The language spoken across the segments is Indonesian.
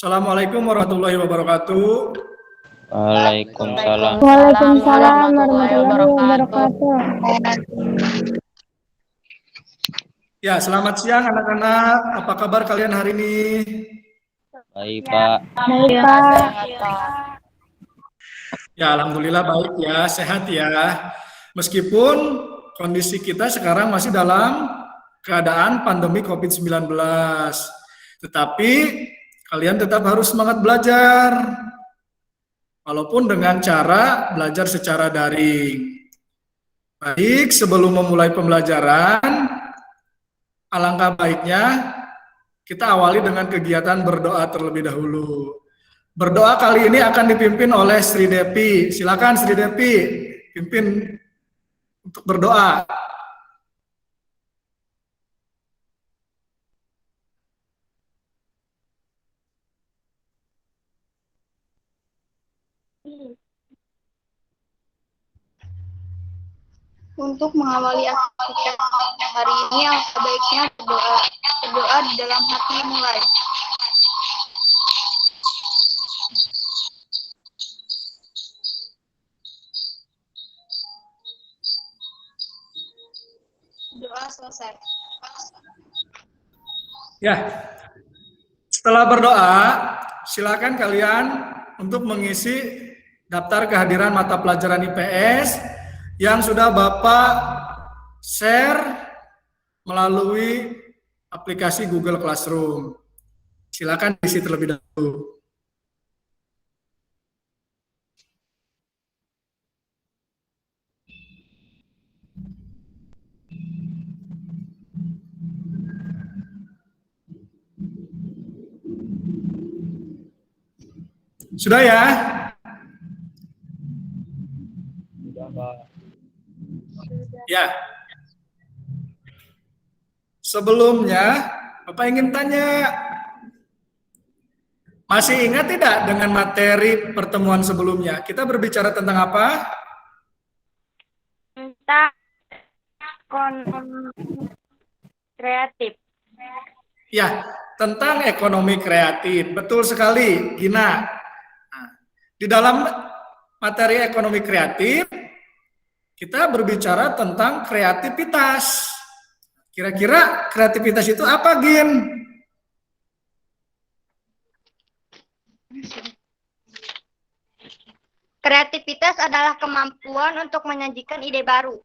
Assalamualaikum warahmatullahi wabarakatuh. Waalaikumsalam. Waalaikumsalam warahmatullahi wabarakatuh. Ya, selamat siang anak-anak. Apa kabar kalian hari ini? Baik, Pak. Baik, Pak. Ya, alhamdulillah baik ya, sehat ya. Meskipun kondisi kita sekarang masih dalam keadaan pandemi COVID-19. Tetapi kalian tetap harus semangat belajar. Walaupun dengan cara belajar secara daring. Baik, sebelum memulai pembelajaran, alangkah baiknya kita awali dengan kegiatan berdoa terlebih dahulu. Berdoa kali ini akan dipimpin oleh Sri Depi. Silakan Sri Depi, pimpin untuk berdoa. Untuk mengawali aktivitas hari ini, yang sebaiknya berdoa di dalam hati mulai. Doa selesai. Ya, setelah berdoa, silakan kalian untuk mengisi daftar kehadiran mata pelajaran IPS yang sudah Bapak share melalui aplikasi Google Classroom. Silakan isi terlebih dahulu. Sudah ya? Sudah, Pak. Ya. Sebelumnya, Bapak ingin tanya, masih ingat tidak dengan materi pertemuan sebelumnya? Kita berbicara tentang apa? Tentang ekonomi kreatif. Ya, tentang ekonomi kreatif. Betul sekali, Gina. Nah, di dalam materi ekonomi kreatif, kita berbicara tentang kreativitas. Kira-kira kreativitas itu apa, Gin? Kreativitas adalah kemampuan untuk menyajikan ide baru.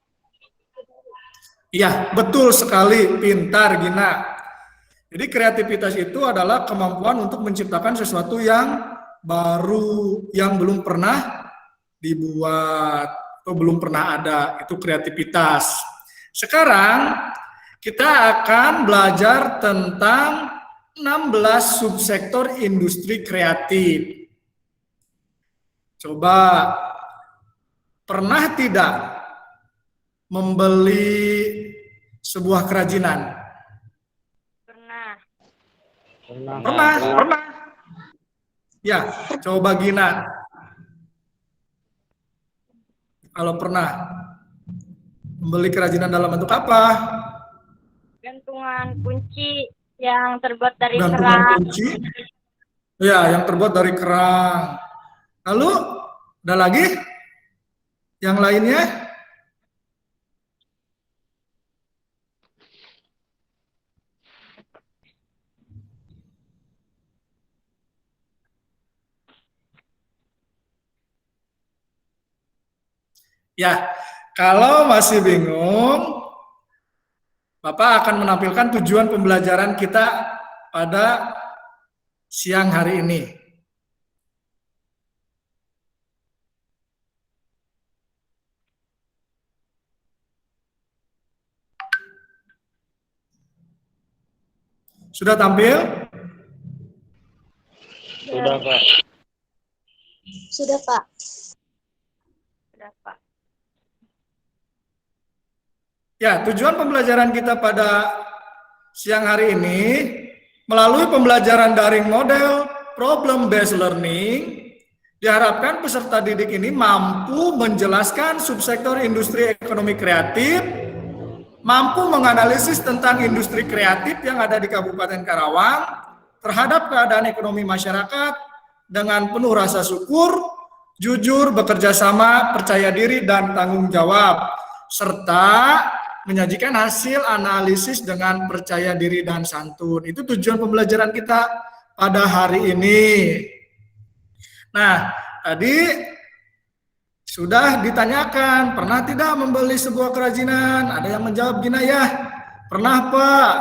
Iya, betul sekali. Pintar, Gina. Jadi kreativitas itu adalah kemampuan untuk menciptakan sesuatu yang baru, yang belum pernah dibuat atau belum pernah ada. Itu kreativitas. Sekarang kita akan belajar tentang 16 subsektor industri kreatif. Coba, pernah tidak membeli sebuah kerajinan? Pernah. Ya, coba Gina. Kalau pernah, membeli kerajinan dalam bentuk apa? Gantungan kunci yang terbuat dari Gantungan kerang. kunci. Ya, yang terbuat dari kerang. Lalu, ada lagi? Yang lainnya? Ya, kalau masih bingung, Bapak akan menampilkan tujuan pembelajaran kita pada siang hari ini. Sudah tampil? Sudah, Pak. Sudah, Pak. Sudah, Pak. Ya, tujuan pembelajaran kita pada siang hari ini melalui pembelajaran daring model problem based learning, diharapkan peserta didik ini mampu menjelaskan subsektor industri ekonomi kreatif, mampu menganalisis tentang industri kreatif yang ada di Kabupaten Karawang, terhadap keadaan ekonomi masyarakat dengan penuh rasa syukur, jujur, bekerja sama, percaya diri, dan tanggung jawab, serta menyajikan hasil analisis dengan percaya diri dan santun. Itu tujuan pembelajaran kita pada hari ini. Nah, tadi sudah ditanyakan, pernah tidak membeli sebuah kerajinan? Ada yang menjawab gini ya, pernah Pak.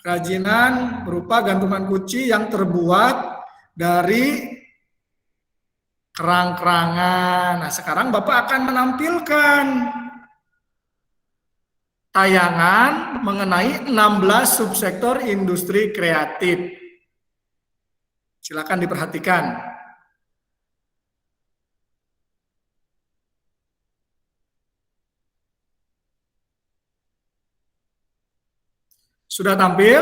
Kerajinan berupa gantungan kunci yang terbuat dari kerang-kerangan. Nah, sekarang Bapak akan menampilkan tayangan mengenai 16 subsektor industri kreatif. Silakan diperhatikan. Sudah tampil?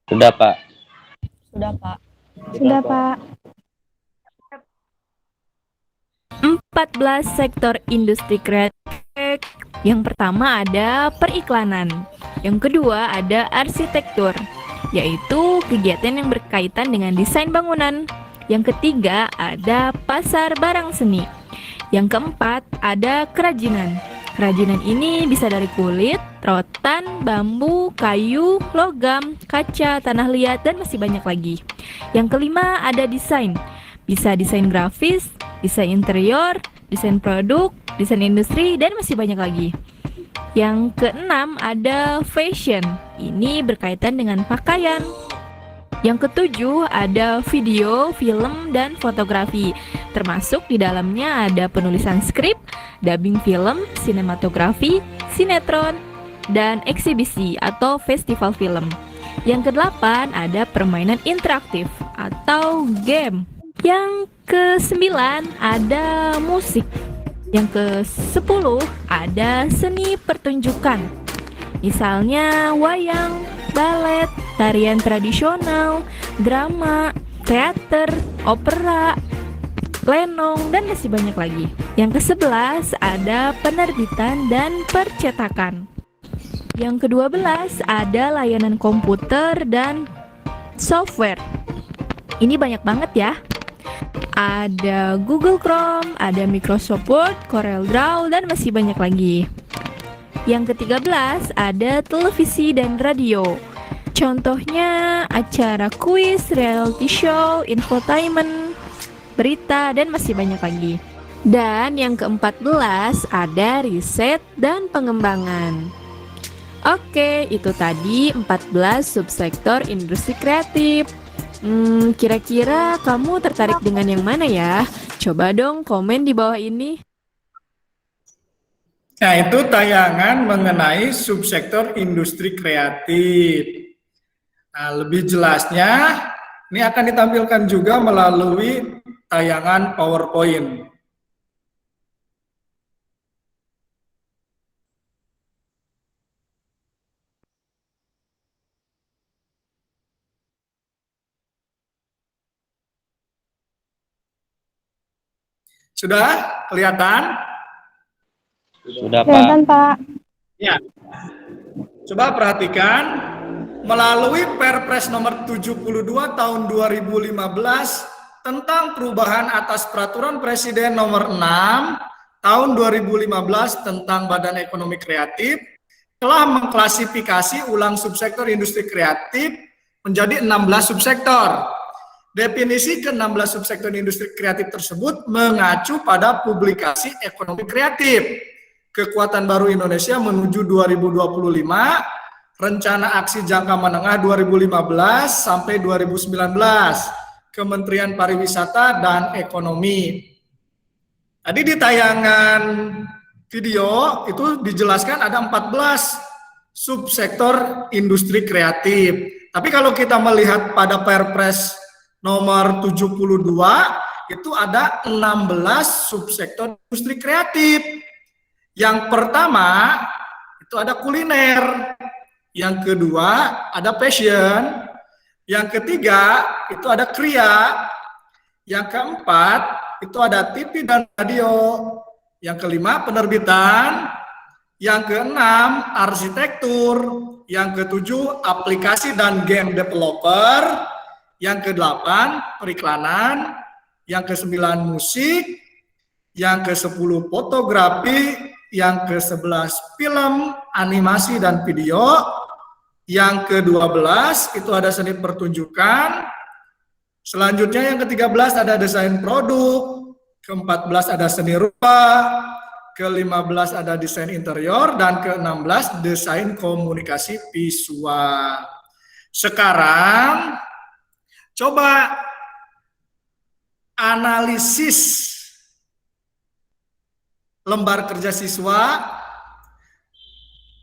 Sudah, Pak. Sudah, Pak. Sudah, Pak. 14 sektor industri kreatif. Yang pertama ada periklanan. Yang kedua ada arsitektur, yaitu kegiatan yang berkaitan dengan desain bangunan. Yang ketiga ada pasar barang seni. Yang keempat ada kerajinan. Kerajinan ini bisa dari kulit, rotan, bambu, kayu, logam, kaca, tanah liat, dan masih banyak lagi. Yang kelima ada desain. Bisa desain grafis, desain interior, desain produk, desain industri, dan masih banyak lagi. Yang keenam ada fashion. Ini berkaitan dengan pakaian. Yang ketujuh ada video, film, dan fotografi. Termasuk di dalamnya ada penulisan skrip, dubbing film, sinematografi, sinetron, dan eksibisi atau festival film. Yang kedelapan ada permainan interaktif atau game. Yang ke-9 ada musik. Yang ke-10 ada seni pertunjukan. Misalnya wayang, balet, tarian tradisional, drama, teater, opera, lenong, dan masih banyak lagi. Yang ke-11 ada penerbitan dan percetakan. Yang ke-12 ada layanan komputer dan software. Ini banyak banget ya. Ada Google Chrome, ada Microsoft Word, CorelDRAW, dan masih banyak lagi. Yang ke-13 ada televisi dan radio. Contohnya acara kuis, reality show, infotainment, berita, dan masih banyak lagi. Dan yang ke-14 ada riset dan pengembangan. Oke, itu tadi 14 subsektor industri kreatif. Kira-kira kamu tertarik dengan yang mana ya? Coba dong komen di bawah ini. Nah, itu tayangan mengenai subsektor industri kreatif. Nah, lebih jelasnya, ini akan ditampilkan juga melalui tayangan PowerPoint. Sudah kelihatan? Sudah, Pak. Kelihatan, Pak. Ya. Coba perhatikan, melalui Perpres nomor 72 tahun 2015 tentang perubahan atas peraturan Presiden nomor 6 tahun 2015 tentang Badan Ekonomi Kreatif telah mengklasifikasi ulang subsektor industri kreatif menjadi 16 subsektor. Definisi ke-16 subsektor industri kreatif tersebut mengacu pada publikasi ekonomi kreatif, Kekuatan Baru Indonesia menuju 2025, Rencana Aksi Jangka Menengah 2015 sampai 2019, Kementerian Pariwisata dan Ekonomi. Tadi di tayangan video itu dijelaskan ada 14 subsektor industri kreatif. Tapi kalau kita melihat pada Perpres nomor 72 itu ada 16 subsektor industri kreatif. Yang pertama itu ada kuliner, yang kedua ada fashion, yang ketiga itu ada kria, yang keempat itu ada TV dan radio, yang kelima penerbitan, yang keenam arsitektur, yang ketujuh aplikasi dan game developer, yang kedelapan periklanan, yang kesembilan musik, yang ke-10 fotografi, yang ke-11 film, animasi, dan video, yang ke-12 itu ada seni pertunjukan, selanjutnya yang ke-13 ada desain produk, ke-14 ada seni rupa, ke-15 ada desain interior, dan ke-16 desain komunikasi visual. Sekarang coba analisis lembar kerja siswa.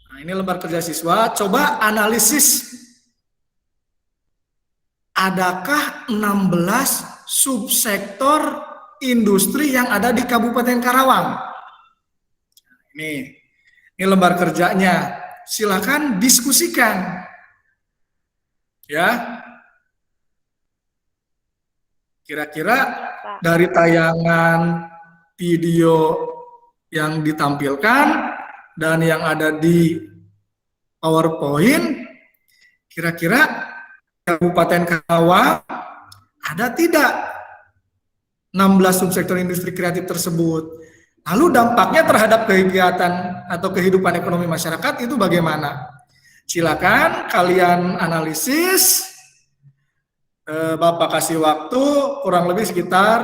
Nah, ini lembar kerja siswa. Coba analisis. Adakah 16 subsektor industri yang ada di Kabupaten Karawang? Ini lembar kerjanya. Silakan diskusikan. Ya. Kira-kira dari tayangan video yang ditampilkan dan yang ada di PowerPoint, kira-kira Kabupaten Karawang ada tidak 16 subsektor industri kreatif tersebut? Lalu dampaknya terhadap kegiatan atau kehidupan ekonomi masyarakat itu bagaimana? Silakan kalian analisis. Bapak kasih waktu kurang lebih sekitar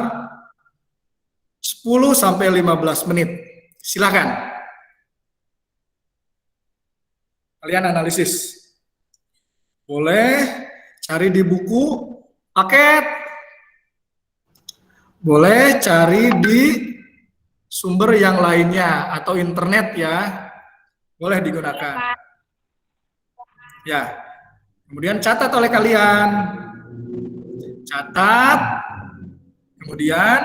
10 sampai 15 menit. Silakan. Kalian analisis. Boleh cari di buku paket. Boleh cari di sumber yang lainnya atau internet ya. Boleh digunakan. Ya. Kemudian catat oleh kalian. Catat. Kemudian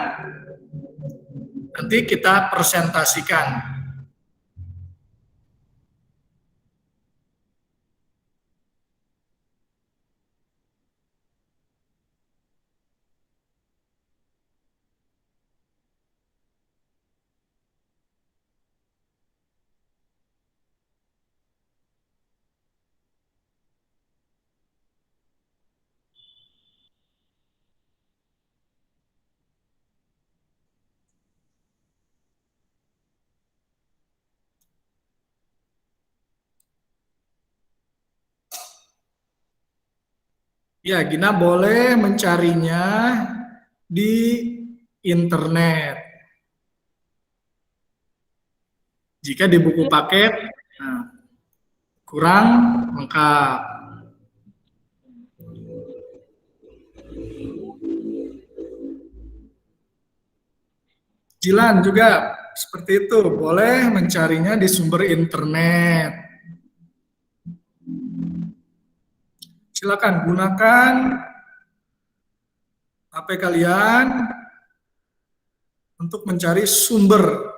nanti kita presentasikan. Ya, Gina boleh mencarinya di internet. Jika di buku paket kurang lengkap. Jilan juga seperti itu, boleh mencarinya di sumber internet. Silakan gunakan HP kalian untuk mencari sumber.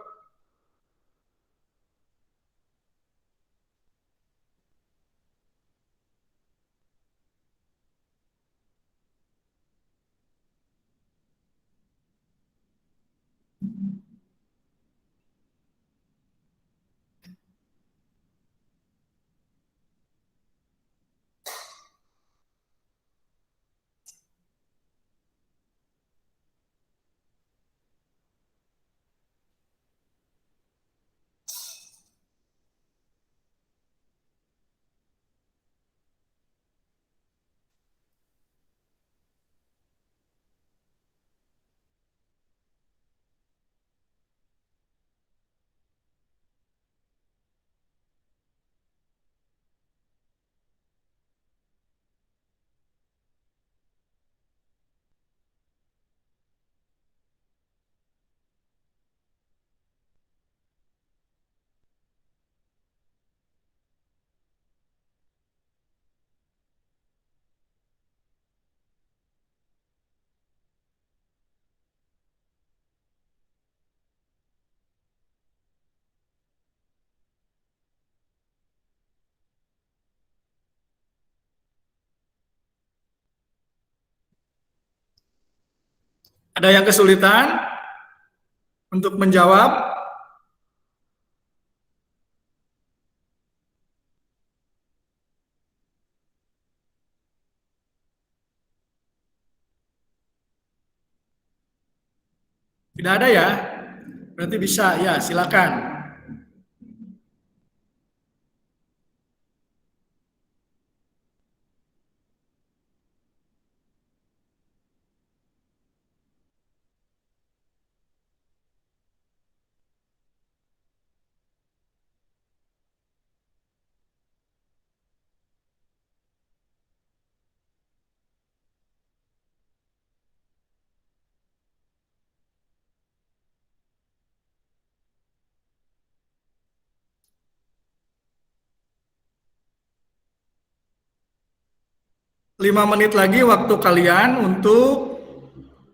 Ada yang kesulitan untuk menjawab? Tidak ada ya? Berarti bisa, ya silakan. Lima menit lagi waktu kalian untuk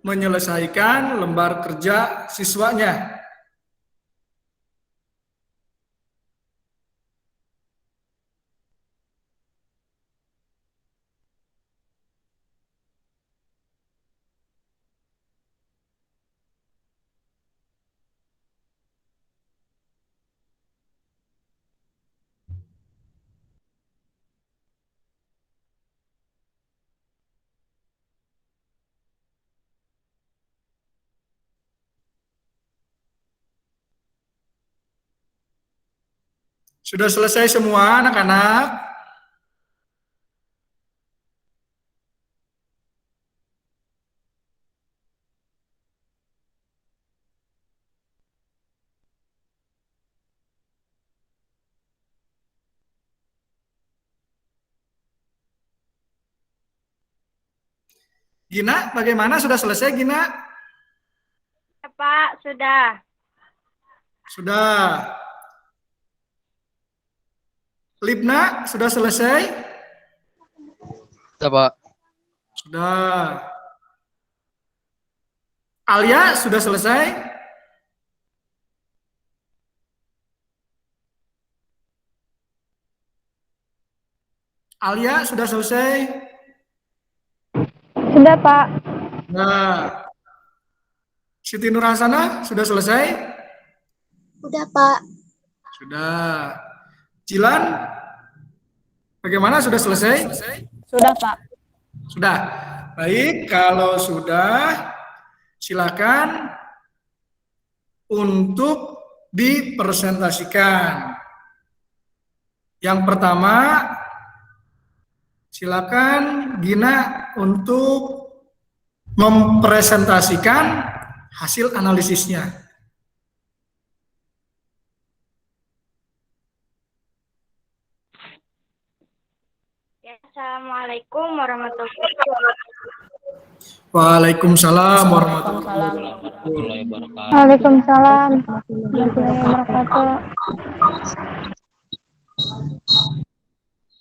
menyelesaikan lembar kerja siswanya. Sudah selesai semua anak-anak? Gina, bagaimana? Sudah selesai, Gina? Ya, Pak, sudah. Sudah. Libna, sudah selesai? Sudah, Pak. Sudah. Alia, sudah selesai? Alia, sudah selesai? Sudah, Pak. Nah, Siti Nurhasana, sudah selesai? Udah, Pak. Sudah. Jilan, bagaimana? Sudah selesai? Sudah, Pak. Sudah. Baik, kalau sudah, silakan untuk dipresentasikan. Yang pertama, silakan Gina untuk mempresentasikan hasil analisisnya. Ya, Assalamualaikum warahmatullahi wabarakatuh. Waalaikumsalam warahmatullahi Warahmatullahi wabarakatuh. Waalaikumsalam warahmatullahi wabarakatuh.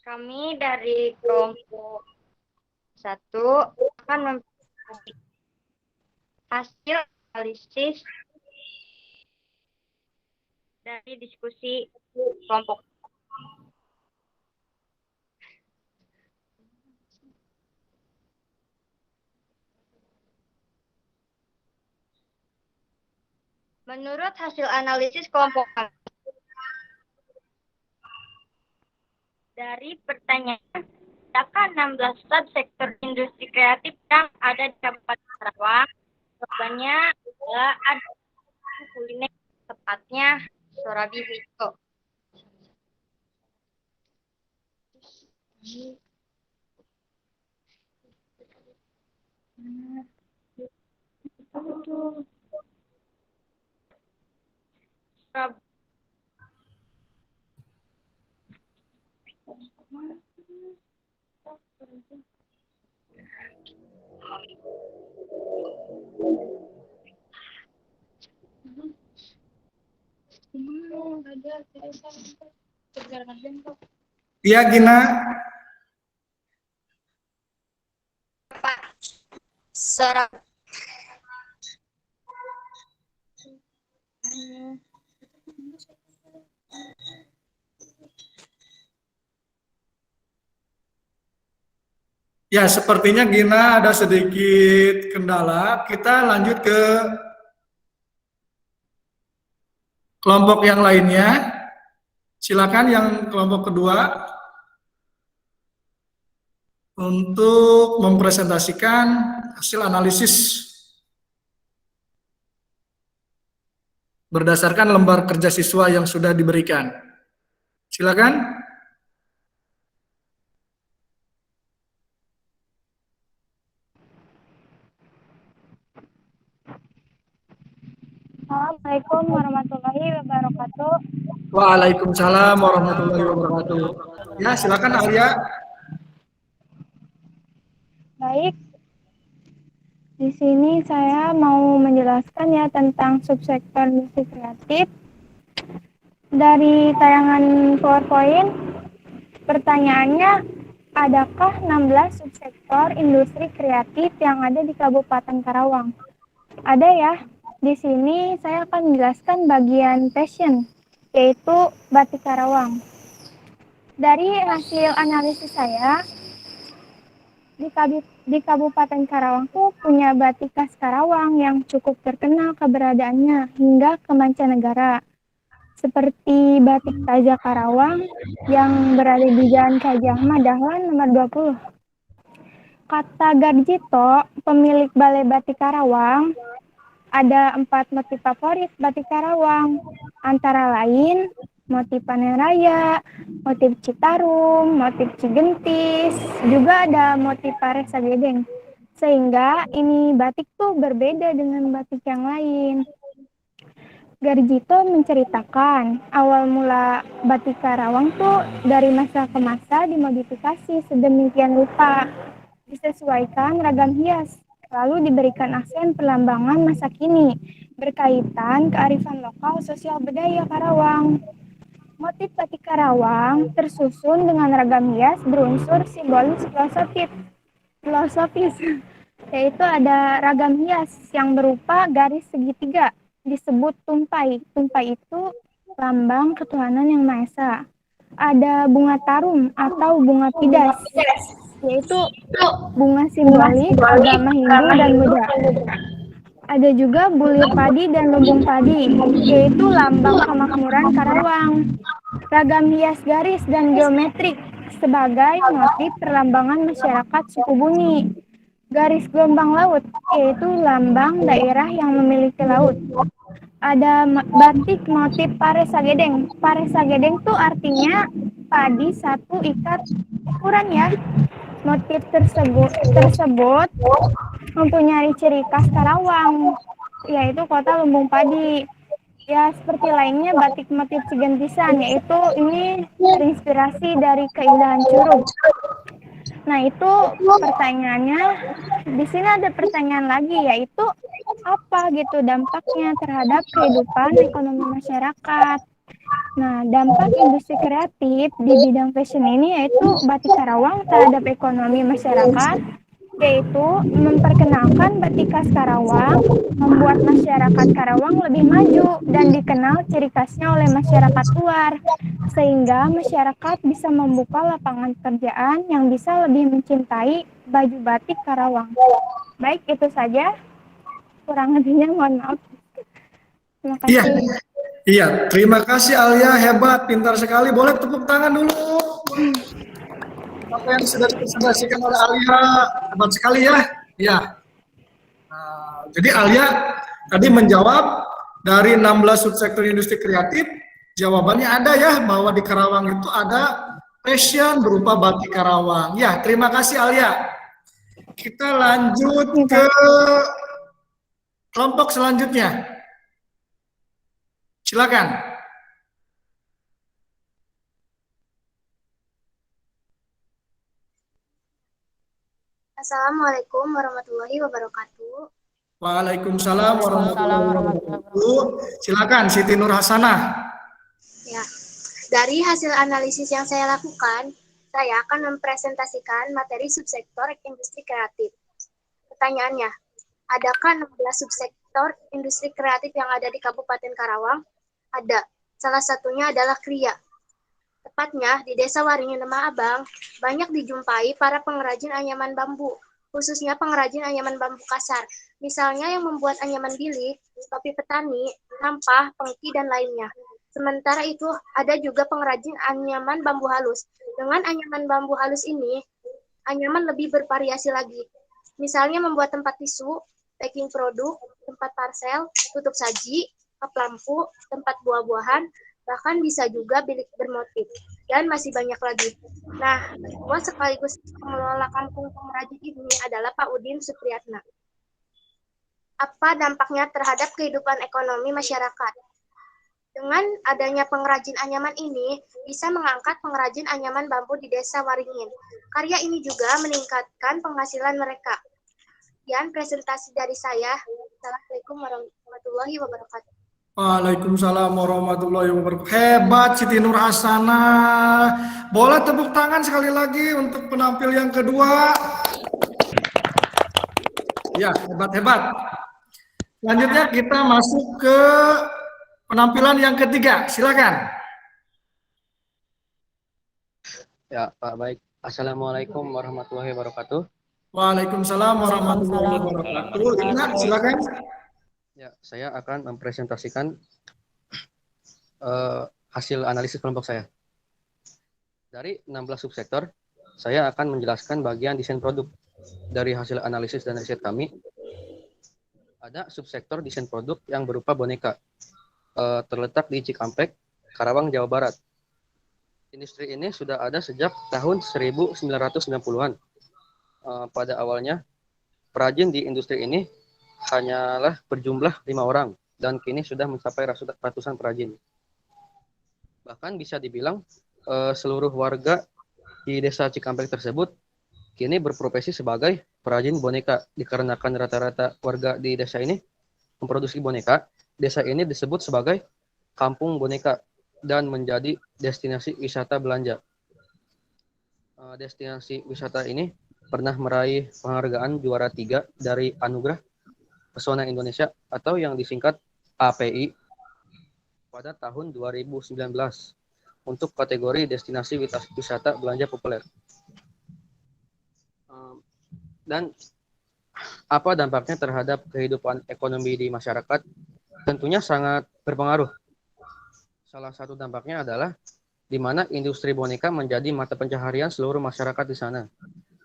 Kami dari kelompok 1 akan mempresentasikan hasil analisis dari diskusi kelompok. Menurut hasil analisis kelompok kami, dari pertanyaan, adakah 16 subsektor industri kreatif yang ada di Kabupaten Karawang? Jawabannya adalah ada kuliner, tepatnya Sorabi Hito. Iya, Gina. Sorabi. Ya, sepertinya Gina ada sedikit kendala. Kita lanjut ke kelompok yang lainnya. Silakan yang kelompok kedua untuk mempresentasikan hasil analisis. berdasarkan lembar kerja siswa yang sudah diberikan. Silakan. Assalamualaikum warahmatullahi wabarakatuh. Waalaikumsalam warahmatullahi wabarakatuh. Ya, silakan Alia. Baik, di sini saya mau menjelaskan ya tentang subsektor industri kreatif. Dari tayangan PowerPoint, pertanyaannya, adakah 16 subsektor industri kreatif yang ada di Kabupaten Karawang? Ada ya. Di sini saya akan menjelaskan bagian fashion, yaitu batik Karawang. Dari hasil analisis saya, di Kabupaten Karawang tuh punya batik khas Karawang yang cukup terkenal keberadaannya hingga ke mancanegara. Seperti batik Taja Karawang yang berada di Jalan Kaji Ahmad Dahlan nomor 20. Kata Garjito, pemilik Balai Batik Karawang, ada 4 motif favorit batik Karawang, antara lain motif Panen Raya, motif Citarum, motif Cigentis, juga ada motif Pare Sagedeng. Sehingga ini batik tuh berbeda dengan batik yang lain. Garjito menceritakan awal mula batik Karawang tuh dari masa ke masa dimodifikasi sedemikian rupa, disesuaikan ragam hias, lalu diberikan aksen perlambangan masa kini berkaitan kearifan lokal sosial budaya Karawang. Motif batik Karawang tersusun dengan ragam hias berunsur simbolis filosofis, yaitu ada ragam hias yang berupa garis segitiga disebut tumpai. Tumpai itu lambang ketuhanan yang Maha Esa. Ada bunga tarum atau bunga pidas, yaitu bunga simbolik agama Hindu dan Buddha. Ada juga bulir padi dan lumbung padi, yaitu lambang kemakmuran Karawang. Ragam hias garis dan geometrik sebagai motif perlambangan masyarakat suku Buni. Garis gelombang laut, yaitu lambang daerah yang memiliki laut. Ada batik motif Pare Sagedeng. Pare Sagedeng itu artinya padi satu ikat ukuran ya. Motif tersebut mempunyai ciri khas Karawang, yaitu kota lumbung padi. Ya, seperti lainnya batik motif Cigentisan, yaitu ini terinspirasi dari keindahan Curug. Nah, itu pertanyaannya. Di sini ada pertanyaan lagi, yaitu apa gitu dampaknya terhadap kehidupan ekonomi masyarakat. Nah, dampak industri kreatif di bidang fashion ini yaitu batik Karawang terhadap ekonomi masyarakat, yaitu memperkenalkan batik khas Karawang, membuat masyarakat Karawang lebih maju dan dikenal ciri khasnya oleh masyarakat luar, sehingga masyarakat bisa membuka lapangan pekerjaan yang bisa lebih mencintai baju batik Karawang. Baik, itu saja. Kurang lebihnya mohon maaf. Terima Iya, kasih. iya. Terima kasih Alia, hebat, pintar sekali. Boleh tepuk tangan dulu. Apa yang sudah dipresentasikan oleh Alia, hebat sekali ya. Iya. Nah, jadi Alia tadi menjawab dari 16 subsektor industri kreatif, jawabannya ada ya, bahwa di Karawang itu ada fashion berupa batik Karawang. Ya, terima kasih Alia. Kita lanjut ke kelompok selanjutnya. Silakan. Assalamualaikum warahmatullahi wabarakatuh. Waalaikumsalam warahmatullahi wabarakatuh. Silakan Siti Nur Hasanah. Ya, dari hasil analisis yang saya lakukan, saya akan mempresentasikan materi subsektor industri kreatif. Pertanyaannya, adakah 16 subsektor industri kreatif yang ada di Kabupaten Karawang? Ada. Salah satunya adalah Kria. Tepatnya di Desa Waringin Lemah Abang, banyak dijumpai para pengrajin anyaman bambu, khususnya pengrajin anyaman bambu kasar. Misalnya yang membuat anyaman bilik, topi petani, sampah, pengki, dan lainnya. Sementara itu, ada juga pengrajin anyaman bambu halus. Dengan anyaman bambu halus ini, anyaman lebih bervariasi lagi. Misalnya membuat tempat tisu, packing produk, tempat parcel, tutup saji, kap lampu, tempat buah-buahan, bahkan bisa juga bilik bermotif, dan masih banyak lagi. Nah, ketua sekaligus pengelola kampung pengrajin ini adalah Pak Udin Supriyatna. Apa dampaknya terhadap kehidupan ekonomi masyarakat? Dengan adanya pengrajin anyaman ini, bisa mengangkat pengrajin anyaman bambu di Desa Waringin. Karya ini juga meningkatkan penghasilan mereka. Sekian presentasi dari saya. Assalamualaikum warahmatullahi wabarakatuh. Waalaikumsalam warahmatullahi wabarakatuh. Hebat Siti Nur Hasanah. Boleh tepuk tangan sekali lagi untuk penampil yang kedua. Ya, hebat-hebat. Selanjutnya kita masuk ke penampilan yang ketiga. Silakan. Ya, Pak, baik. Assalamualaikum warahmatullahi wabarakatuh. Waalaikumsalam warahmatullahi wabarakatuh. Lina, silakan. Ya, saya akan mempresentasikan hasil analisis kelompok saya. Dari 16 subsektor, saya akan menjelaskan bagian desain produk. Dari hasil analisis dan riset kami, ada subsektor desain produk yang berupa boneka, terletak di Cikampek, Karawang, Jawa Barat. Industri ini sudah ada sejak tahun 1990-an. Pada awalnya, perajin di industri ini hanyalah berjumlah 5 orang, dan kini sudah mencapai ratusan perajin. Bahkan bisa dibilang seluruh warga di desa Cikampek tersebut kini berprofesi sebagai perajin boneka, dikarenakan rata-rata warga di desa ini memproduksi boneka. Desa ini disebut sebagai kampung boneka dan menjadi destinasi wisata belanja. Destinasi wisata ini pernah meraih penghargaan juara 3 dari Anugerah Pesona Indonesia atau yang disingkat API pada tahun 2019 untuk kategori destinasi wisata belanja populer. Dan apa dampaknya terhadap kehidupan ekonomi di masyarakat? Tentunya sangat berpengaruh. Salah satu dampaknya adalah di mana industri boneka menjadi mata pencaharian seluruh masyarakat di sana.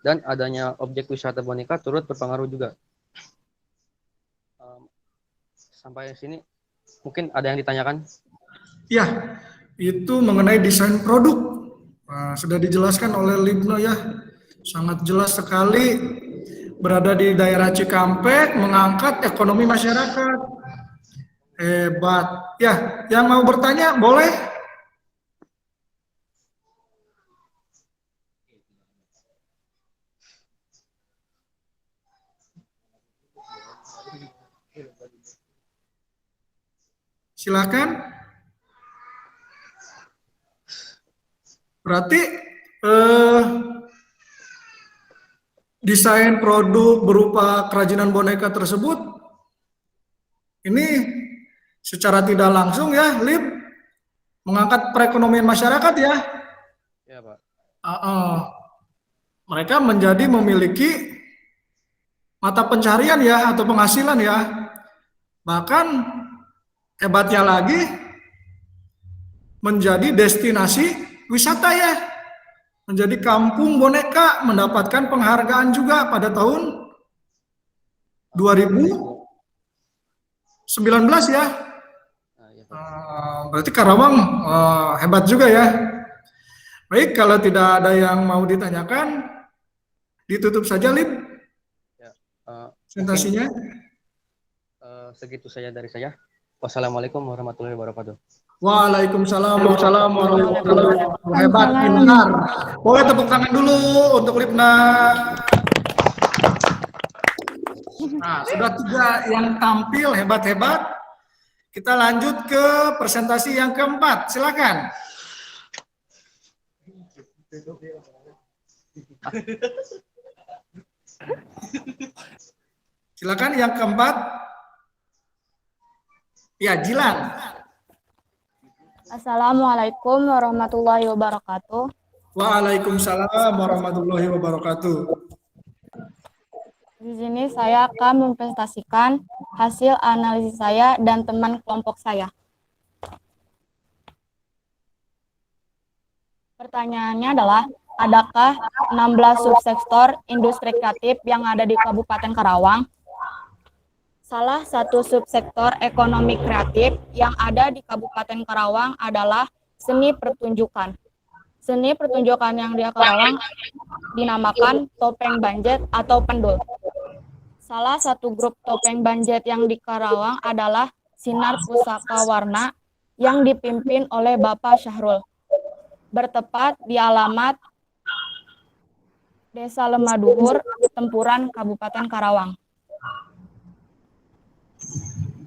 Dan adanya objek wisata boneka turut berpengaruh juga. Sampai sini mungkin ada yang ditanyakan? Ya, itu mengenai desain produk. Sudah dijelaskan oleh Libno ya, sangat jelas sekali. Berada di daerah Cikampek, mengangkat ekonomi masyarakat. Hebat. Ya, yang mau bertanya boleh? Silakan. Berarti desain produk berupa kerajinan boneka tersebut ini secara tidak langsung ya, Lip, mengangkat perekonomian masyarakat ya. Ya, Pak. Mereka menjadi memiliki mata pencarian ya atau penghasilan ya. Bahkan hebatnya lagi menjadi destinasi wisata ya. Menjadi kampung boneka, mendapatkan penghargaan juga pada tahun 2019 ya. Berarti Karawang hebat juga ya. Baik, kalau tidak ada yang mau ditanyakan, ditutup saja, Lip. Ya, presentasinya. Segitu saja dari saya. Wassalamualaikum warahmatullahi wabarakatuh. Waalaikumsalam warahmatullahi wabarakatuh. Hebat, benar. Boleh tepuk tangan dulu untuk Lipna. Nah, sudah 3 yang tampil hebat-hebat. Kita lanjut ke presentasi yang keempat. Silakan. Silakan yang keempat. Ya, Jilan. Assalamualaikum warahmatullahi wabarakatuh. Waalaikumsalam warahmatullahi wabarakatuh. Di sini saya akan mempresentasikan hasil analisis saya dan teman kelompok saya. Pertanyaannya adalah, adakah 16 subsektor industri kreatif yang ada di Kabupaten Karawang? Salah satu subsektor ekonomi kreatif yang ada di Kabupaten Karawang adalah seni pertunjukan. Seni pertunjukan yang di Karawang dinamakan topeng banjet atau pendul. Salah satu grup topeng banjet yang di Karawang adalah Sinar Pusaka Warna yang dipimpin oleh Bapak Syahrul. Bertepat di alamat Desa Lemaduhur, Tempuran, Kabupaten Karawang.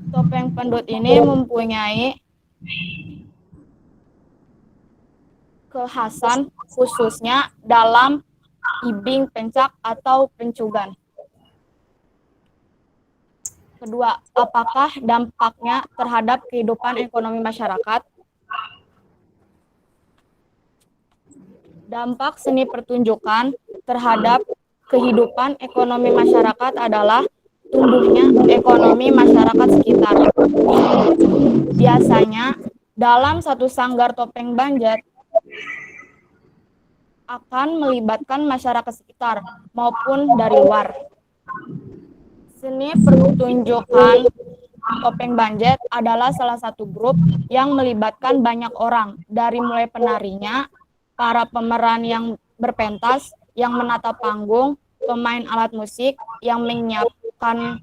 Topeng pendut ini mempunyai kekhasan khususnya dalam ibing pencak atau pencugan. Kedua, apakah dampaknya terhadap kehidupan ekonomi masyarakat? Dampak seni pertunjukan terhadap kehidupan ekonomi masyarakat adalah tumbuhnya ekonomi masyarakat sekitar. Biasanya, dalam satu sanggar topeng banjet akan melibatkan masyarakat sekitar maupun dari luar. Seni pertunjukan topeng banjet adalah salah satu grup yang melibatkan banyak orang, dari mulai penarinya, para pemeran yang berpentas, yang menata panggung, pemain alat musik, yang menyiapkan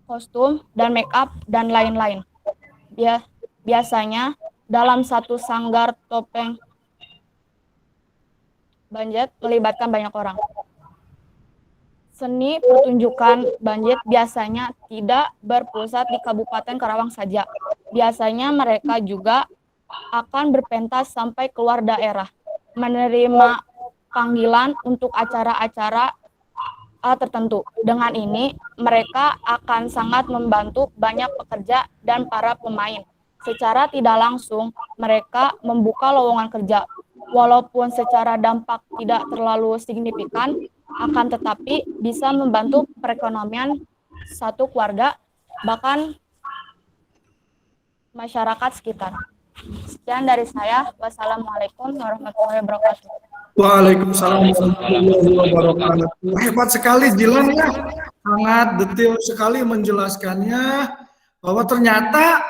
kostum dan make up, dan lain-lain. Biasanya dalam satu sanggar topeng banjet melibatkan banyak orang. Seni pertunjukan banjet biasanya tidak berpusat di Kabupaten Karawang saja. Biasanya mereka juga akan berpentas sampai keluar daerah, menerima panggilan untuk acara-acara tertentu. Dengan ini, mereka akan sangat membantu banyak pekerja dan para pemain. Secara tidak langsung, mereka membuka lowongan kerja. Walaupun secara dampak tidak terlalu signifikan, akan tetapi bisa membantu perekonomian satu keluarga, bahkan masyarakat sekitar. Sekian dari saya. Wassalamualaikum warahmatullahi wabarakatuh. Waalaikumsalam warahmatullahi wabarakatuh. Hebat sekali Jilan ya, sangat detail sekali menjelaskannya bahwa ternyata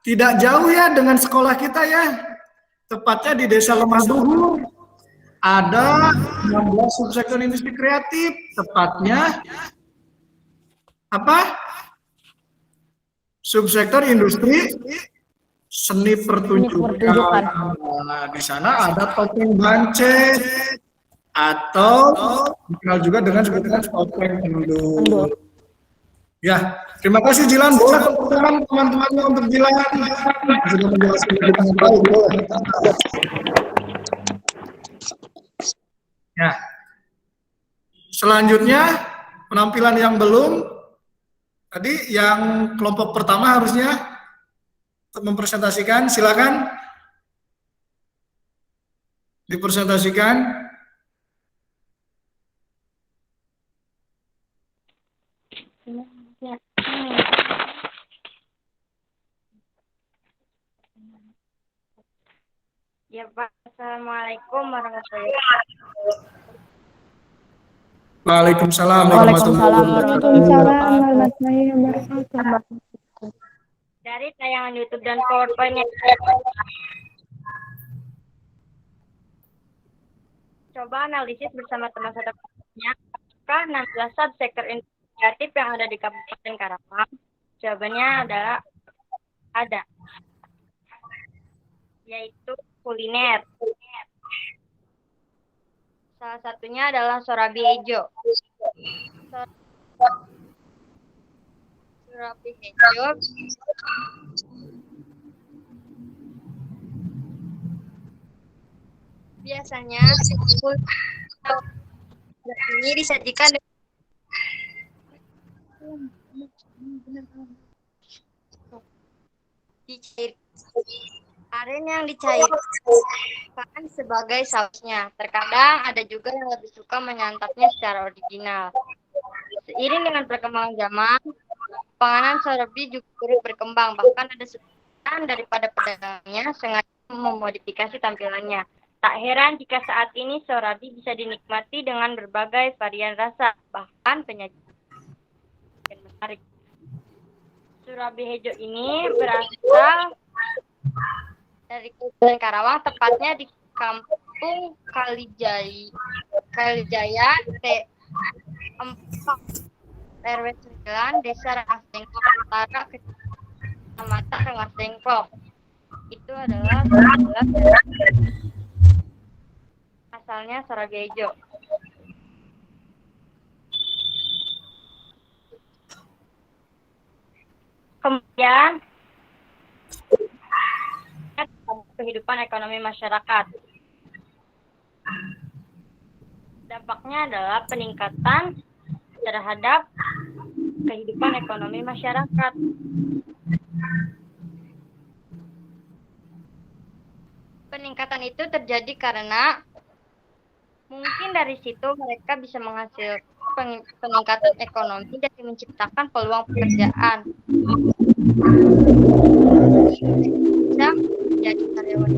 tidak jauh ya dengan sekolah kita ya, tepatnya di Desa Lemaduhur ada 16 subsektor industri kreatif, tepatnya apa? Subsektor industri seni pertunjukan. Nah, di sana ada topeng banjet atau dikenal juga dengan sebutan topeng pendul. Ya, terima kasih Jilan. Boleh teman-temannya untuk Jilan sudah menjelaskan lebih baik. Ya. Selanjutnya penampilan yang belum tadi yang kelompok pertama harusnya mempresentasikan, silakan dipresentasikan. Ya Pak, Assalamualaikum warahmatullahi wabarakatuh. Waalaikumsalam warahmatullahi wabarakatuh. Dari tayangan YouTube dan PowerPoint yang coba analisis bersama teman temannya apakah 16 subsektor industri kreatif yang ada di Kabupaten Karawang? Jawabannya adalah ada, yaitu kuliner. Salah satunya adalah Sorabi Hejo. Sorabi Hejo biasanya ini disajikan dicair. Aren yang dicairkan sebagai sausnya. Terkadang ada juga yang lebih suka menyantapnya secara original. Seiring dengan perkembangan zaman, panganan sorabi juga turut berkembang. Bahkan ada sebagian daripada pedagangnya sengaja memodifikasi tampilannya. Tak heran jika saat ini sorabi bisa dinikmati dengan berbagai varian rasa, bahkan penyajian. menarik. Surabi Hejo ini berasal dari Kabupaten Karawang, tepatnya di Kampung Kalijaya T4 RW 9 Desa Rengas Dengklok Utara, Kecamatan Rengas Dengklok. Itu adalah asalnya Surabi Hejo. Kemudian kehidupan ekonomi masyarakat. Dampaknya adalah peningkatan terhadap kehidupan ekonomi masyarakat. Peningkatan itu terjadi karena mungkin dari situ mereka bisa menghasilkan peningkatan ekonomi dan menciptakan peluang pekerjaan. Bisa menjadi karyawan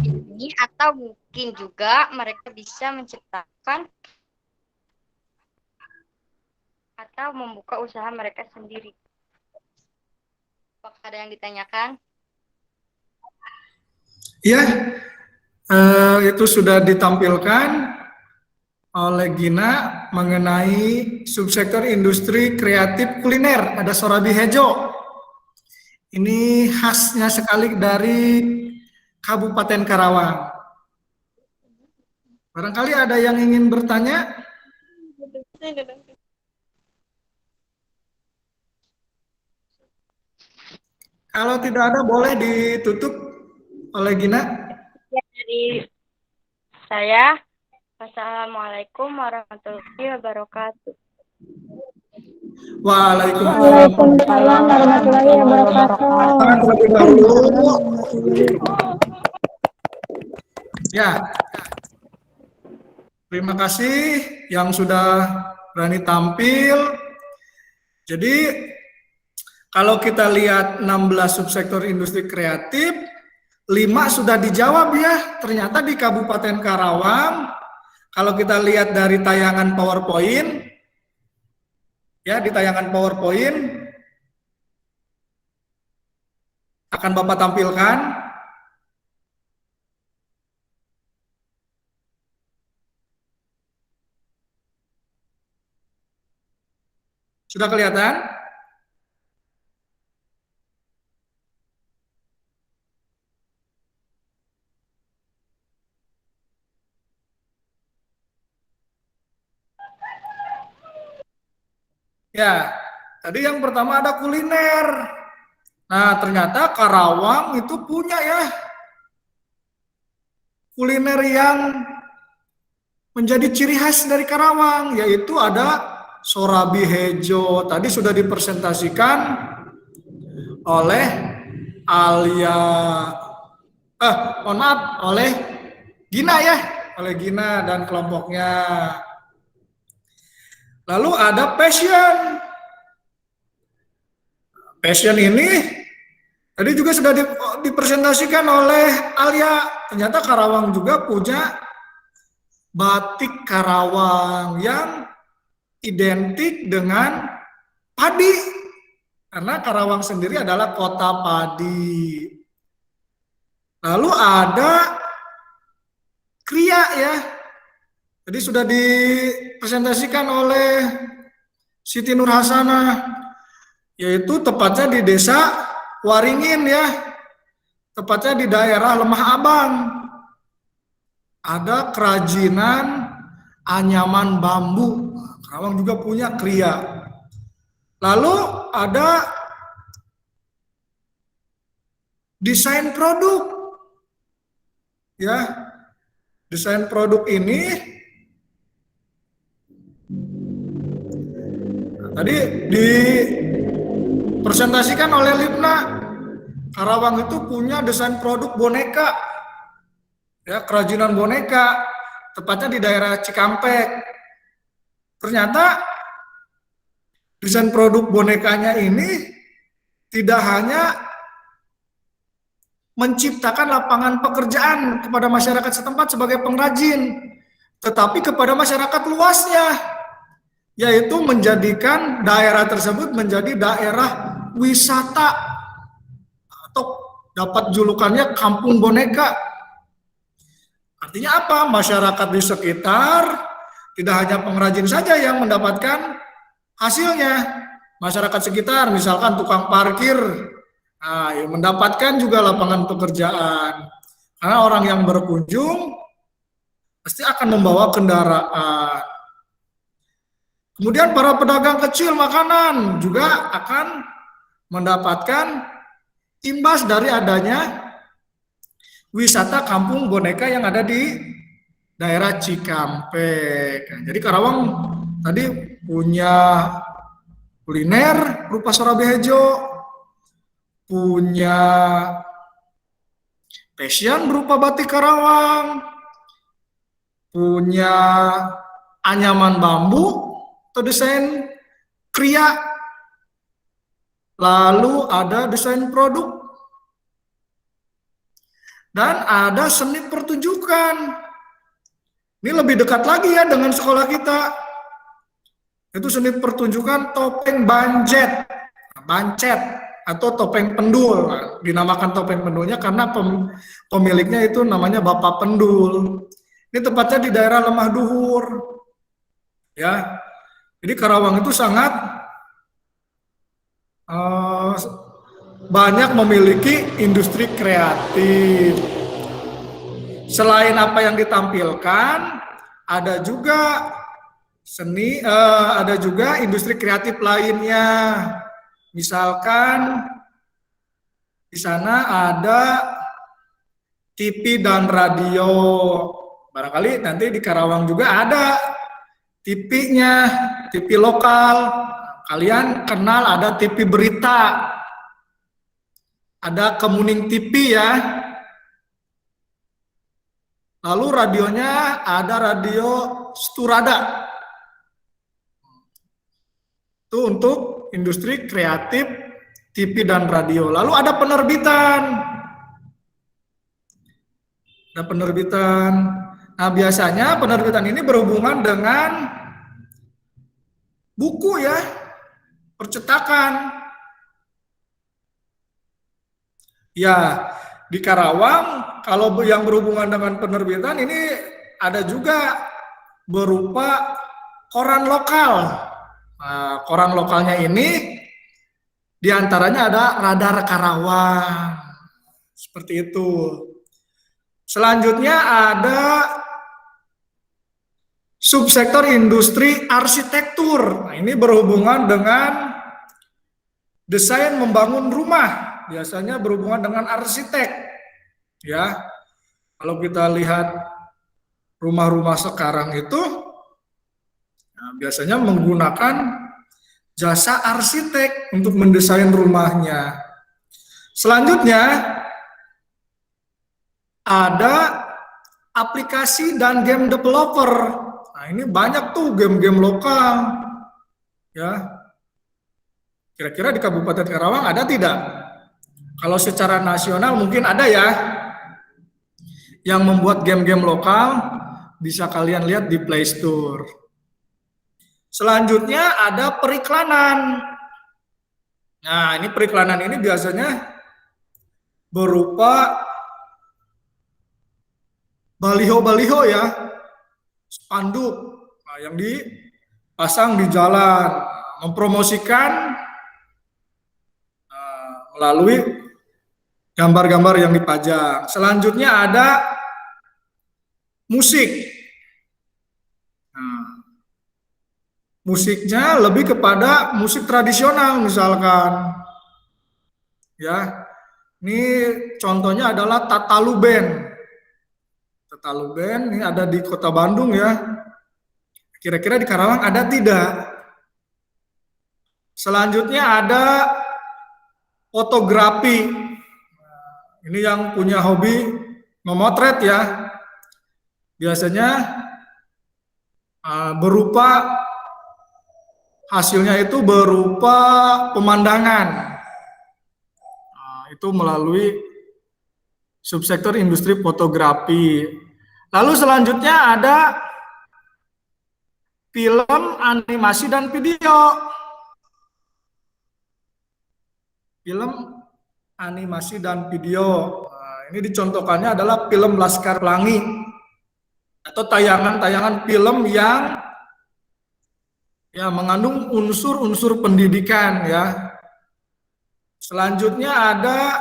ini, atau mungkin juga mereka bisa menciptakan atau membuka usaha mereka sendiri. Apakah ada yang ditanyakan? Ya, itu sudah ditampilkan oleh Gina mengenai subsektor industri kreatif kuliner. Ada Surabi Hejo. Ini khasnya sekali dari Kabupaten Karawang. Barangkali ada yang ingin bertanya? Kalau tidak ada, boleh ditutup oleh Gina. Ya, dari saya, wassalamualaikum warahmatullahi wabarakatuh. Waalaikumsalam warahmatullahi wabarakatuh. Ya, terima kasih yang sudah berani tampil. Jadi, kalau kita lihat 16 subsektor industri kreatif, 5 sudah dijawab ya, ternyata di Kabupaten Karawang. Kalau kita lihat dari tayangan PowerPoint, ya di tayangan PowerPoint akan Bapak tampilkan. Sudah kelihatan? Ya, tadi yang pertama ada kuliner. Nah, ternyata Karawang itu punya ya kuliner yang menjadi ciri khas dari Karawang, yaitu ada Surabi Hejo. Tadi sudah dipresentasikan oleh oleh Gina ya, oleh Gina dan kelompoknya. Lalu ada passion. Passion ini tadi juga sudah dipresentasikan oleh Alia. Ternyata Karawang juga punya batik Karawang yang identik dengan padi. Karena Karawang sendiri adalah kota padi. Lalu ada kriya ya. Tadi sudah dipresentasikan oleh Siti Nur Hasanah, yaitu tepatnya di desa Waringin ya, tepatnya di daerah Lemah Abang. Ada kerajinan anyaman bambu, Karawang juga punya kriya. Lalu ada desain produk, ya, desain produk ini tadi dipresentasikan oleh Lipna. Karawang itu punya desain produk boneka, ya, kerajinan boneka, tepatnya di daerah Cikampek. Ternyata desain produk bonekanya ini tidak hanya menciptakan lapangan pekerjaan kepada masyarakat setempat sebagai pengrajin, tetapi kepada masyarakat luasnya, yaitu menjadikan daerah tersebut menjadi daerah wisata atau dapat julukannya kampung boneka. Artinya apa? Masyarakat di sekitar tidak hanya pengrajin saja yang mendapatkan hasilnya. Masyarakat sekitar, misalkan tukang parkir, mendapatkan juga lapangan pekerjaan. Karena orang yang berkunjung pasti akan membawa kendaraan. Kemudian para pedagang kecil makanan juga akan mendapatkan imbas dari adanya wisata kampung boneka yang ada di daerah Cikampek. Jadi Karawang tadi punya kuliner berupa Sorabe Hejo, punya fashion berupa batik Karawang, punya anyaman bambu atau desain kria, lalu ada desain produk, dan ada seni pertunjukan. Ini lebih dekat lagi ya dengan sekolah kita. Itu seni pertunjukan topeng bancet atau topeng pendul. Dinamakan topeng pendulnya karena pemiliknya itu namanya Bapak Pendul. Ini tepatnya di daerah Lemah Duhur. Ya. Jadi Karawang itu sangat banyak memiliki industri kreatif. Selain apa yang ditampilkan, ada juga ada juga industri kreatif lainnya. Misalkan di sana ada TV dan radio. Barangkali nanti di Karawang juga ada TV-nya, TV lokal. Kalian kenal ada TV berita. Ada Kemuning TV ya. Lalu radionya ada radio Sturada. Itu untuk industri kreatif TV dan radio. Lalu ada penerbitan. Ada penerbitan. Nah, biasanya penerbitan ini berhubungan dengan buku ya, percetakan. Ya, di Karawang kalau yang berhubungan dengan penerbitan ini ada juga berupa koran lokal. Nah, koran lokalnya ini diantaranya ada Radar Karawang. Seperti itu. Selanjutnya ada subsektor industri arsitektur. Nah, ini berhubungan dengan desain membangun rumah. Biasanya berhubungan dengan arsitek. Ya. Kalau kita lihat rumah-rumah sekarang itu biasanya menggunakan jasa arsitek untuk mendesain rumahnya. Selanjutnya ada aplikasi dan game developer. Nah, ini banyak tuh game-game lokal. Ya. Kira-kira di Kabupaten Karawang ada tidak? Kalau secara nasional mungkin ada ya. Yang membuat game-game lokal bisa kalian lihat di Play Store. Selanjutnya ada periklanan. Nah, ini periklanan ini biasanya berupa baliho-baliho ya, spanduk yang dipasang di jalan, mempromosikan melalui gambar-gambar yang dipajang. Selanjutnya ada musik. Nah, musiknya lebih kepada musik tradisional misalkan. Ya, ini contohnya adalah Tatalu Band. Tatalu Band ini ada di Kota Bandung ya. Kira-kira di Karawang ada tidak? Selanjutnya ada fotografi. Ini yang punya hobi memotret ya. Biasanya berupa hasilnya itu berupa pemandangan. Itu melalui subsektor industri fotografi. Lalu selanjutnya ada film, animasi, dan video. Film, animasi, dan video. Nah, ini dicontohkannya adalah film Laskar Pelangi atau tayangan-tayangan film yang mengandung unsur-unsur pendidikan ya. Selanjutnya ada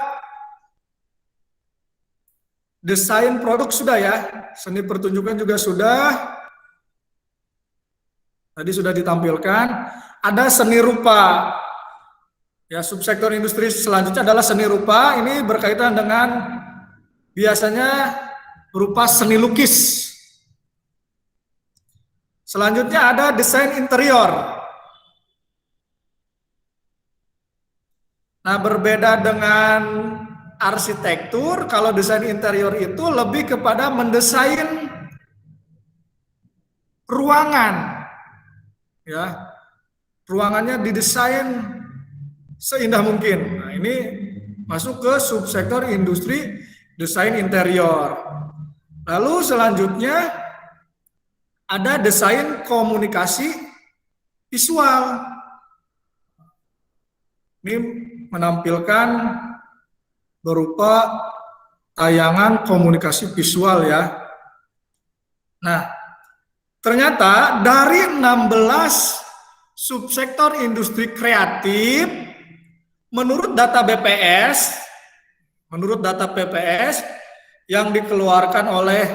desain produk sudah ya, seni pertunjukan juga sudah. Tadi sudah ditampilkan. Ada seni rupa. Ya, subsektor industri selanjutnya adalah seni rupa. Ini berkaitan dengan biasanya berupa seni lukis. Selanjutnya ada desain interior. Nah, berbeda dengan arsitektur, kalau desain interior itu lebih kepada mendesain ruangan. Ya. Ruangannya didesain seindah mungkin. Nah, ini masuk ke subsektor industri desain interior. Lalu selanjutnya ada desain komunikasi visual. Ini menampilkan berupa tayangan komunikasi visual ya. Nah, ternyata dari 16 subsektor industri kreatif, menurut data BPS yang dikeluarkan oleh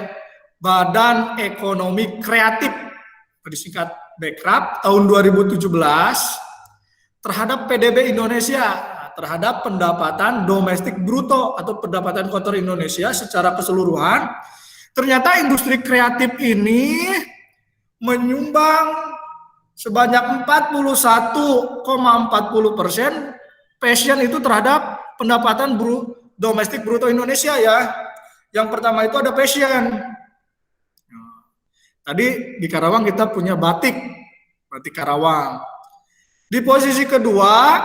Badan Ekonomi Kreatif, disingkat Bekraf, tahun 2017, terhadap PDB Indonesia, terhadap pendapatan domestik bruto atau pendapatan kotor Indonesia secara keseluruhan, ternyata industri kreatif ini menyumbang sebanyak 41,40% passion itu terhadap pendapatan domestik bruto Indonesia ya. Yang pertama itu ada passion. Tadi di Karawang kita punya batik Karawang. Di posisi kedua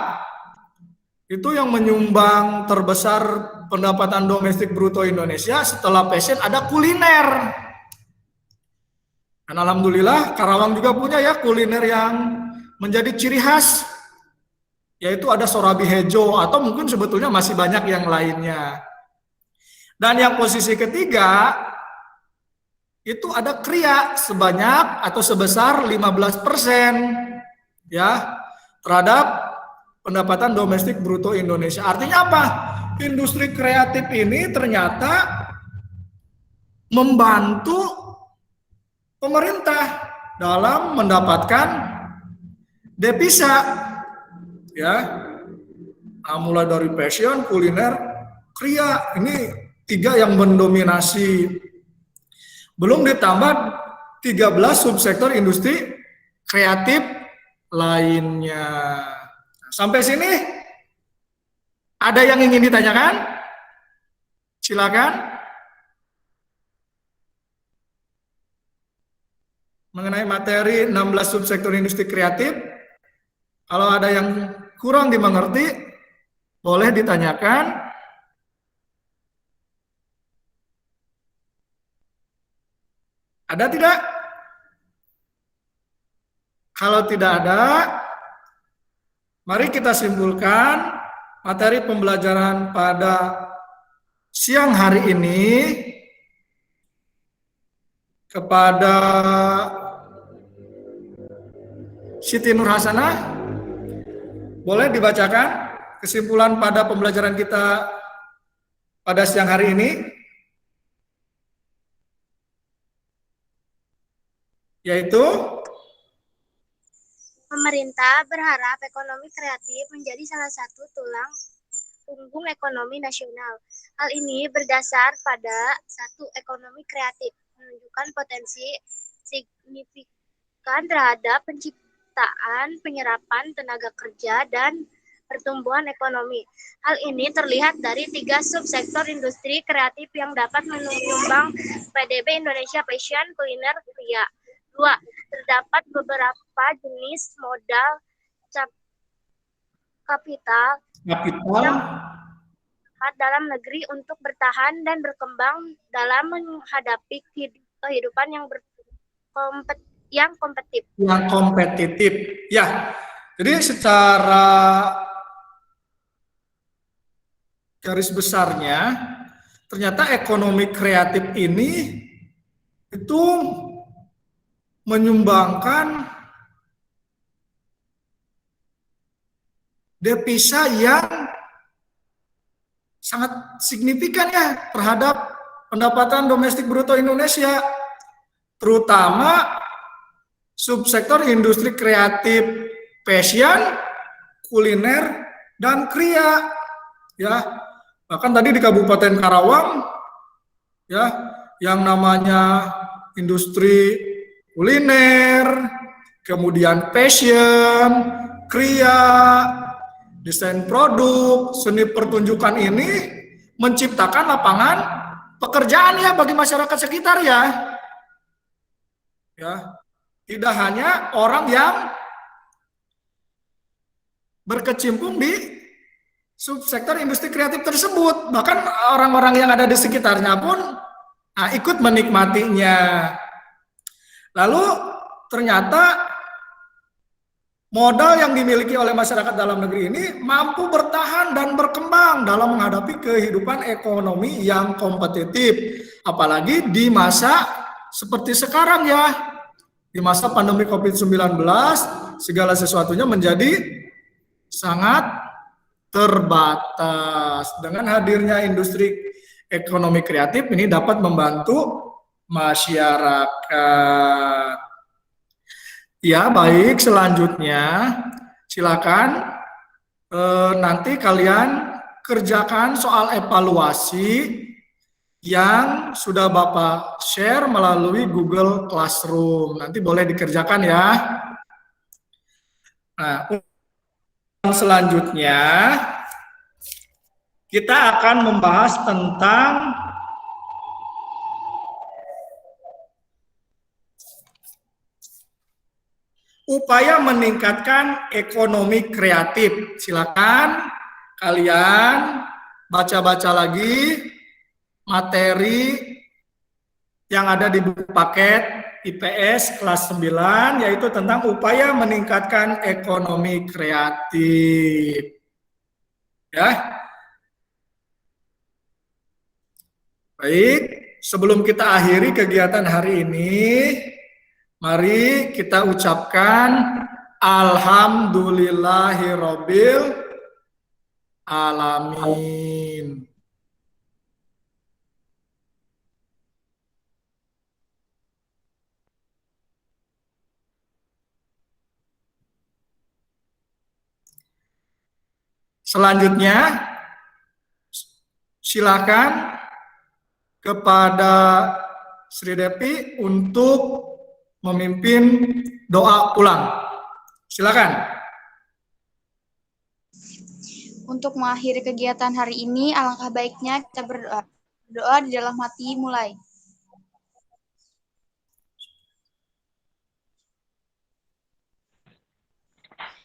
itu yang menyumbang terbesar pendapatan domestik bruto Indonesia setelah passion ada kuliner. Dan alhamdulillah Karawang juga punya ya kuliner yang menjadi ciri khas, yaitu ada sorabi hejo atau mungkin sebetulnya masih banyak yang lainnya. Dan yang posisi ketiga itu ada kriya sebanyak atau sebesar 15% ya terhadap pendapatan domestik bruto Indonesia. Artinya apa? Industri kreatif ini ternyata membantu pemerintah dalam mendapatkan devisa ya. Nah, mulai dari fashion, kuliner, kriya, ini 3 yang mendominasi. Belum ditambah 13 subsektor industri kreatif lainnya. Sampai sini ada yang ingin ditanyakan? Silakan. Mengenai materi 16 subsektor industri kreatif, kalau ada yang kurang dimengerti, boleh ditanyakan. Ada tidak? Kalau tidak ada, mari kita simpulkan materi pembelajaran pada siang hari ini kepada Siti Nur Hasanah. Boleh dibacakan kesimpulan pada pembelajaran kita pada siang hari ini? Yaitu Pemerintah berharap ekonomi kreatif menjadi salah satu tulang punggung ekonomi nasional. Hal ini berdasar pada satu ekonomi kreatif menunjukkan potensi signifikan terhadap penciptaan, penyerapan tenaga kerja, dan pertumbuhan ekonomi. Hal ini terlihat dari 3 subsektor industri kreatif yang dapat menyumbang PDB Indonesia: fashion, kuliner, kriya. 2. Terdapat beberapa jenis modal kapital yang dalam negeri untuk bertahan dan berkembang dalam menghadapi kehidupan yang berkompetisi yang kompetitif. Yang kompetitif. Ya, jadi secara garis besarnya, ternyata ekonomi kreatif ini itu menyumbangkan devisa yang sangat signifikan ya terhadap pendapatan domestik bruto Indonesia, terutama subsektor industri kreatif, fashion, kuliner, dan kria. Ya, bahkan tadi di Kabupaten Karawang, ya, yang namanya industri kuliner, kemudian fashion, kria, desain produk, seni pertunjukan ini menciptakan lapangan pekerjaan ya bagi masyarakat sekitar ya. Ya, tidak hanya orang yang berkecimpung di subsektor industri kreatif tersebut, bahkan orang-orang yang ada di sekitarnya pun ikut menikmatinya. Lalu ternyata modal yang dimiliki oleh masyarakat dalam negeri ini mampu bertahan dan berkembang dalam menghadapi kehidupan ekonomi yang kompetitif. Apalagi di masa seperti sekarang ya, di masa pandemi COVID-19, segala sesuatunya menjadi sangat terbatas. Dengan hadirnya industri ekonomi kreatif ini dapat membantu masyarakat. Ya, baik, selanjutnya silakan nanti kalian kerjakan soal evaluasi yang sudah Bapak share melalui Google Classroom. Nanti boleh dikerjakan ya. Nah, selanjutnya kita akan membahas tentang upaya meningkatkan ekonomi kreatif. Silakan kalian baca-baca lagi materi yang ada di buku paket IPS kelas 9, yaitu tentang upaya meningkatkan ekonomi kreatif. Ya. Baik, sebelum kita akhiri kegiatan hari ini, mari kita ucapkan Alhamdulillahirabbil alamin. Selanjutnya, silakan kepada Sri Devi untuk memimpin doa pulang. Silakan. Untuk mengakhiri kegiatan hari ini, alangkah baiknya kita berdoa. Berdoa di dalam hati, mulai.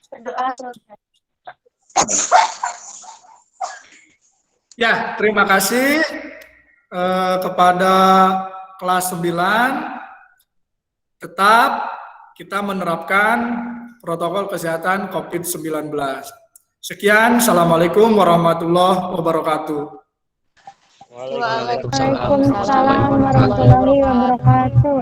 Berdoa. Ya, terima kasih kepada kelas 9. Tetap kita menerapkan protokol kesehatan COVID-19. Sekian, Assalamualaikum warahmatullahi wabarakatuh. Waalaikumsalam warahmatullahi wabarakatuh.